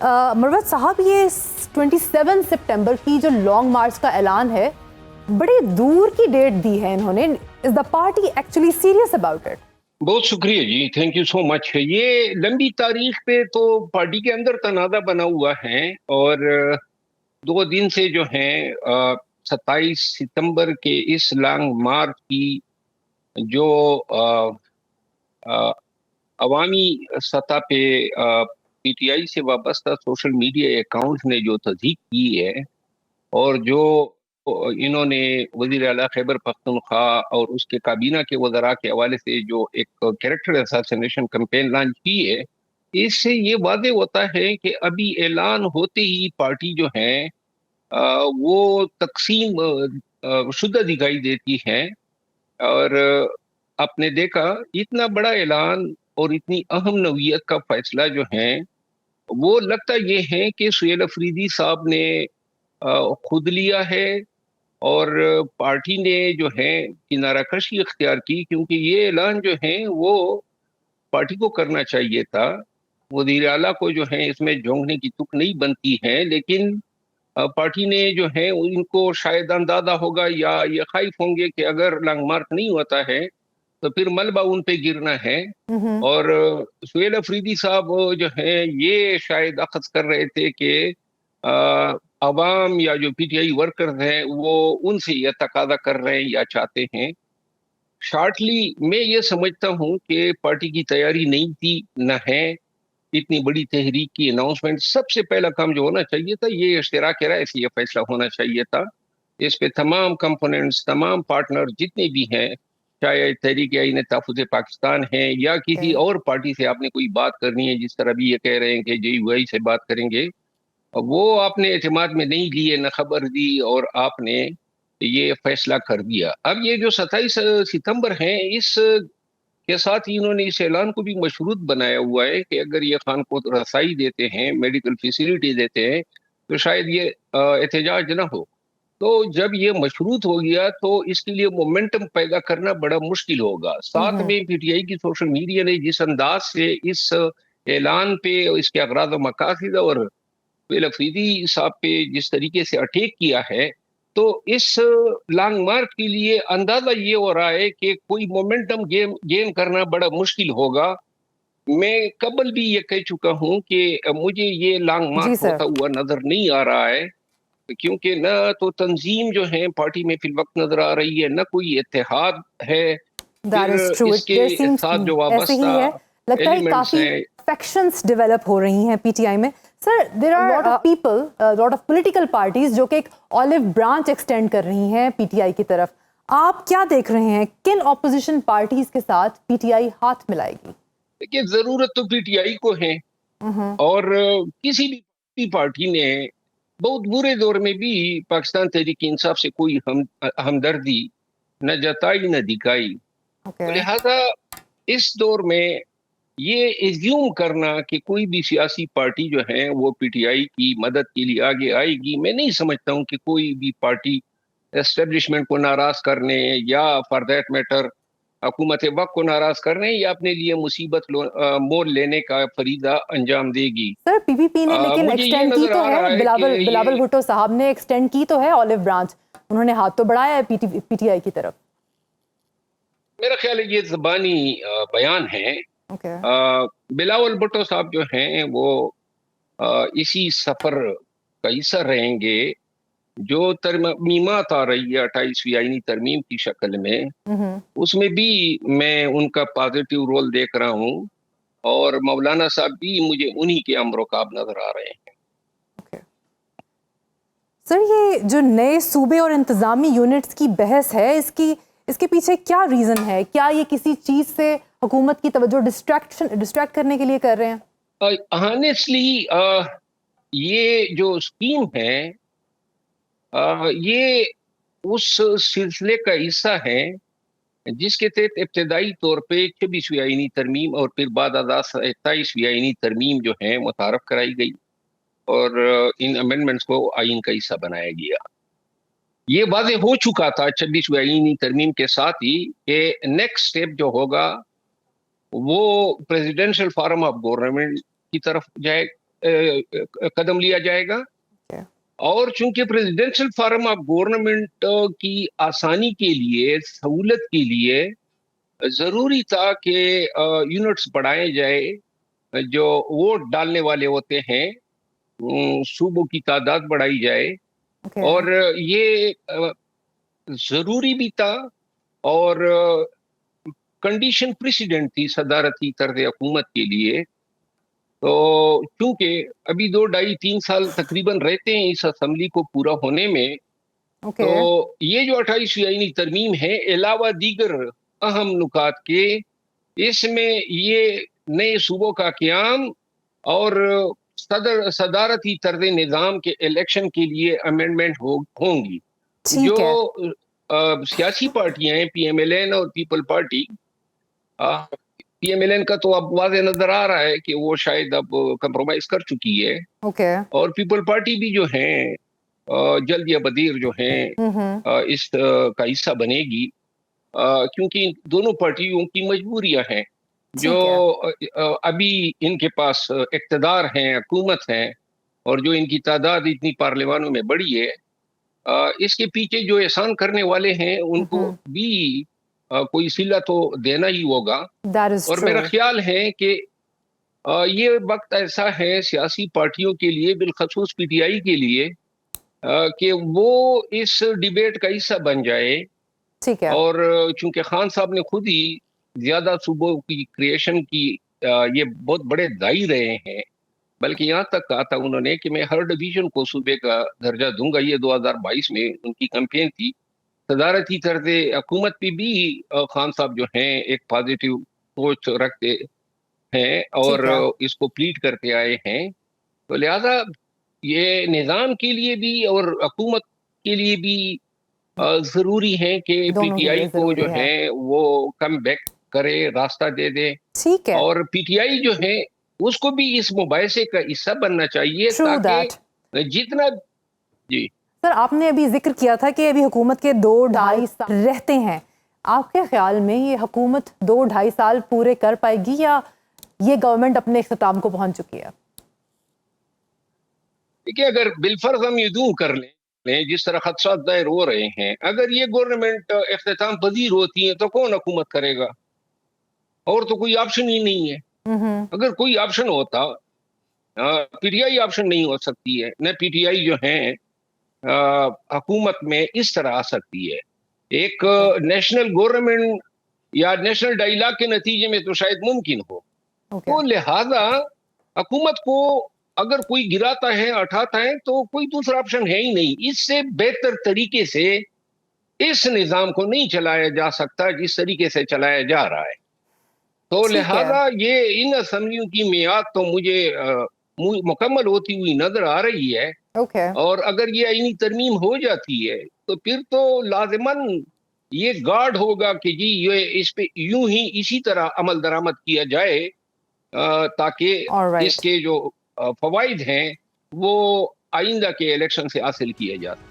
مروت صاحب، یہ 27 سپٹمبر کی جو لانگ مارچ کا اعلان ہے، بڑی دور کی ڈیٹ دی ہے انہوں نے. Is the party actually serious about it? بہت شکریہ جی، تھینک یو سو مچ. یہ لمبی تاریخ پہ تو پارٹی کے اندر تنازع بنا ہوا ہے، اور 2 دن سے جو ہیں 27 ستمبر کے اس لانگ مارچ کی جو عوامی سطح پہ پی ٹی آئی سے وابستہ سوشل میڈیا اکاؤنٹ نے جو تصدیق کی ہے، اور جو انہوں نے وزیر اعلیٰ خیبر پختونخوا اور اس کے کابینہ کے وزراء کے حوالے سے جو ایک کیریکٹر اساسینیشن کمپین لانچ کی ہے، اس سے یہ واضح ہوتا ہے کہ ابھی اعلان ہوتے ہی پارٹی جو ہے وہ تقسیم شدہ دکھائی دیتی ہے. اور آپ نے دیکھا اتنا بڑا اعلان اور اتنی اہم نوعیت کا فیصلہ جو ہے وہ لگتا یہ ہے کہ سہیل افریدی صاحب نے خود لیا ہے، اور پارٹی نے جو ہے کنارہ کشی اختیار کی، کیونکہ یہ اعلان جو ہے وہ پارٹی کو کرنا چاہیے تھا. وزیر اعلیٰ کو جو ہے اس میں جھونکنے کی تک نہیں بنتی ہے، لیکن پارٹی نے جو ہے ان کو شاید اندازہ ہوگا یا یہ خائف ہوں گے کہ اگر لانگ مارچ نہیں ہوتا ہے تو پھر ملبہ ان پہ گرنا ہے. اور سہیل افریدی صاحب جو ہیں یہ شاید اخذ کر رہے تھے کہ عوام یا جو پی ٹی آئی ورکرز ہیں وہ ان سے یہ تقاضا کر رہے ہیں یا چاہتے ہیں. شارٹلی میں یہ سمجھتا ہوں کہ پارٹی کی تیاری نہیں تھی، نہ ہے. اتنی بڑی تحریک کی اناؤنسمنٹ، سب سے پہلا کام جو ہونا چاہیے تھا یہ اشتراک رائے سے یہ فیصلہ ہونا چاہیے تھا. اس پہ تمام کمپوننٹس، تمام پارٹنر جتنے بھی ہیں، چاہے تحریک آئین تحفظ پاکستان ہے یا کسی اور پارٹی سے آپ نے کوئی بات کرنی ہے، جس طرح بھی یہ کہہ رہے ہیں کہ جے یو آئی سے بات کریں گے، وہ آپ نے اعتماد میں نہیں لیے، نہ خبر دی، اور آپ نے یہ فیصلہ کر دیا. اب یہ جو 27 ستمبر ہیں، اس کے ساتھ ہی انہوں نے اس اعلان کو بھی مشروط بنایا ہوا ہے کہ اگر یہ خان کو رسائی دیتے ہیں، میڈیکل فیسیلیٹی دیتے ہیں، تو شاید یہ احتجاج نہ ہو. تو جب یہ مشروط ہو گیا تو اس کے لیے مومنٹم پیدا کرنا بڑا مشکل ہوگا. ساتھ میں پی ٹی آئی کی سوشل میڈیا نے جس انداز سے اس اعلان پہ اس کے اغراض و مقاصد اور سہیل افریدی صاحب پہ جس طریقے سے اٹیک کیا ہے، تو اس لانگ مارچ کے لیے اندازہ یہ ہو رہا ہے کہ کوئی مومنٹم گین کرنا بڑا مشکل ہوگا. میں قبل بھی یہ کہہ چکا ہوں کہ مجھے یہ لانگ مارچ ہوتا ہوا نظر نہیں آ رہا ہے، کیونکہ نہ تو تنظیم جو ہے پارٹی میں فی الوقت نظر آ رہی ہے، نہ کوئی اتحاد ہے. پھر اس کے ساتھ جو وابستہ ایلیمنٹس ہیں، فیکشنز ڈیولپ ہو رہی ہیں پی ٹی آئی میں. Sir, there are lot of people, lot of political parties جو کہ ایک آلیو برانچ ایکسٹینڈ کر رہی ہیں پی ٹی آئی کی طرف. آپ کیا دیکھ رہے ہیں، کن اپوزیشن پارٹیز کے ساتھ پی ٹی آئی ہاتھ ملائے گی؟ دیکھیے، ضرورت تو پی ٹی آئی کو ہے، اور کسی بھی پارٹی نے بہت برے دور میں بھی پاکستان تحریک انصاف سے کوئی ہمدردی نہ جتائی نہ دکھائی. لہذا اس دور میں یہ ایزیوم کرنا کہ کوئی بھی سیاسی پارٹی جو ہے وہ پی ٹی آئی کی مدد کے لیے آگے آئے گی، میں نہیں سمجھتا ہوں کہ کوئی بھی پارٹی اسٹیبلشمنٹ کو ناراض کرنے یا فار دیٹ میٹر حکومت وقت کو ناراض کرنے یا اپنے لیے مصیبت مول لینے کا فریضہ انجام دے گی. سر، پی پی پی نے لیکن ایکسٹینڈ کی تو ہے، بلاول بھٹو صاحب نے ایکسٹینڈ کی تو ہے آلیو برانچ، انہوں نے ہاتھ تو بڑھایا ہے پی ٹی آئی کی طرف. میرا خیال ہے یہ زبانی بیان ہے. بلاول بھٹو صاحب جو ہیں وہ اسی سفر کا حصہ رہیں گے. جو ترمیمات آ رہی ہے 28ویں آئینی ترمیم کی شکل میں، اس میں بھی میں ان کا پازیٹیو رول دیکھ رہا ہوں، اور مولانا صاحب بھی مجھے انہی کے امروکاب نظر آ رہے ہیں. سر، یہ جو نئے صوبے اور انتظامی یونٹس کی بحث ہے، اس کے پیچھے کیا ریزن ہے؟ کیا یہ کسی چیز سے حکومت کی توجہ ڈسٹریکٹ کرنے کے لیے کر رہے ہیں؟ آنیسٹلی یہ جو اسکیم ہے یہ اس سلسلے کا حصہ ہے جس کے تحت ابتدائی طور پہ 26ویں آئینی ترمیم اور پھر بعد ازاں 27ویں آئینی ترمیم جو ہے متعارف کرائی گئی، اور ان امینڈمنٹس کو آئین کا حصہ بنایا گیا. یہ واضح ہو چکا تھا 26ویں آئینی ترمیم کے ساتھ ہی کہ نیکسٹ سٹیپ جو ہوگا وہ پریزیڈنشل فارم آف گورنمنٹ کی طرف جائے قدم لیا جائے گا. Okay. اور چونکہ پریزیڈینشل فارم آف گورنمنٹ کی آسانی کے لیے، سہولت کے لیے ضروری تھا کہ یونٹس بڑھائے جائے، جو ووٹ ڈالنے والے ہوتے ہیں صوبوں کی تعداد بڑھائی جائے. Okay. اور یہ ضروری بھی تھا اور کنڈیشن پریسیڈنٹ تھی صدارتی طرز حکومت کے لیے. تو چونکہ ابھی 2-2.5-3 سال تقریباً رہتے ہیں اس اسمبلی کو پورا ہونے میں، Okay. تو یہ جو 28ویں آئینی ترمیم ہے، علاوہ دیگر اہم نکات کے، اس میں یہ نئے صوبوں کا قیام اور صدارتی طرز نظام کے الیکشن کے لیے امینڈمنٹ ہوں گی. جو سیاسی پارٹیاں ہیں، پی ایم ایل این اور people party, P M L N کا تو اب واضح نظر آ رہا ہے کہ وہ شاید اب کمپرومائز کر چکی ہے. Okay. اور پیپل پارٹی بھی جو ہیں جلد یا بدیر جو ہیں اس کا حصہ بنے گی، کیونکہ دونوں پارٹیوں کی مجبوریاں ہیں. جو ابھی ان کے پاس اقتدار ہیں، حکومت ہیں، اور جو ان کی تعداد اتنی پارلیمانوں میں بڑی ہے، اس کے پیچھے جو احسان کرنے والے ہیں ان کو بھی کوئی صلہ تو دینا ہی ہوگا. اور میرا خیال ہے کہ یہ وقت ایسا ہے سیاسی پارٹیوں کے لیے، بالخصوص پی ٹی آئی کے لیے، کہ وہ اس ڈیبیٹ کا حصہ بن جائے. اور چونکہ خان صاحب نے خود ہی زیادہ صوبوں کی کریشن کی یہ بہت بڑے دائی رہے ہیں، بلکہ یہاں تک کہا تھا انہوں نے کہ میں ہر ڈویژن کو صوبے کا درجہ دوں گا. یہ 2022 میں ان کی کیمپین تھی. صدارتی طرز حکومت پہ بھی خان صاحب جو ہیں ایک پازیٹیو سوچ رکھتے ہیں اور اس کو پلیٹ کرتے آئے ہیں. تو لہذا یہ نظام کے لیے بھی اور حکومت کے لیے بھی ضروری ہے کہ پی ٹی آئی کو جو ہے وہ کم بیک کرے، راستہ دے دے. اور پی ٹی آئی جو ہے اس کو بھی اس مباحثے کا حصہ بننا چاہیے، تاکہ جتنا سر آپ نے ابھی ذکر کیا تھا کہ ابھی حکومت کے 2-2.5 سال رہتے ہیں. آپ کے خیال میں یہ حکومت 2-2.5 سال پورے کر پائے گی یا یہ گورنمنٹ اپنے اختتام کو پہنچ چکی ہے؟ دیکھیے، اگر بالفرض ہم یہ دوں کر لیں جس طرح خدشات ظاہر ہو رہے ہیں، اگر یہ گورنمنٹ اختتام پذیر ہوتی ہے تو کون حکومت کرے گا؟ اور تو کوئی آپشن ہی نہیں ہے. اگر کوئی آپشن ہوتا، پی ٹی آئی آپشن نہیں ہو سکتی ہے، نہ پی ٹی آئی جو ہیں حکومت میں اس طرح آ سکتی ہے. ایک نیشنل گورنمنٹ یا نیشنل ڈائیلاگ کے نتیجے میں تو شاید ممکن ہو. تو لہذا حکومت کو اگر کوئی گراتا ہے، اٹھاتا ہے، تو کوئی دوسرا آپشن ہے ہی نہیں. اس سے بہتر طریقے سے اس نظام کو نہیں چلایا جا سکتا جس طریقے سے چلایا جا رہا ہے. تو لہذا یہ ان اسمبلیوں کی میعاد تو مجھے مکمل ہوتی ہوئی نظر آ رہی ہے. اور اگر یہ آئینی ترمیم ہو جاتی ہے تو پھر تو لازماً یہ گارڈ ہوگا کہ جی یہ اس پہ یوں ہی اسی طرح عمل درآمد کیا جائے، تاکہ اس کے جو فوائد ہیں وہ آئندہ کے الیکشن سے حاصل کیے جاتے.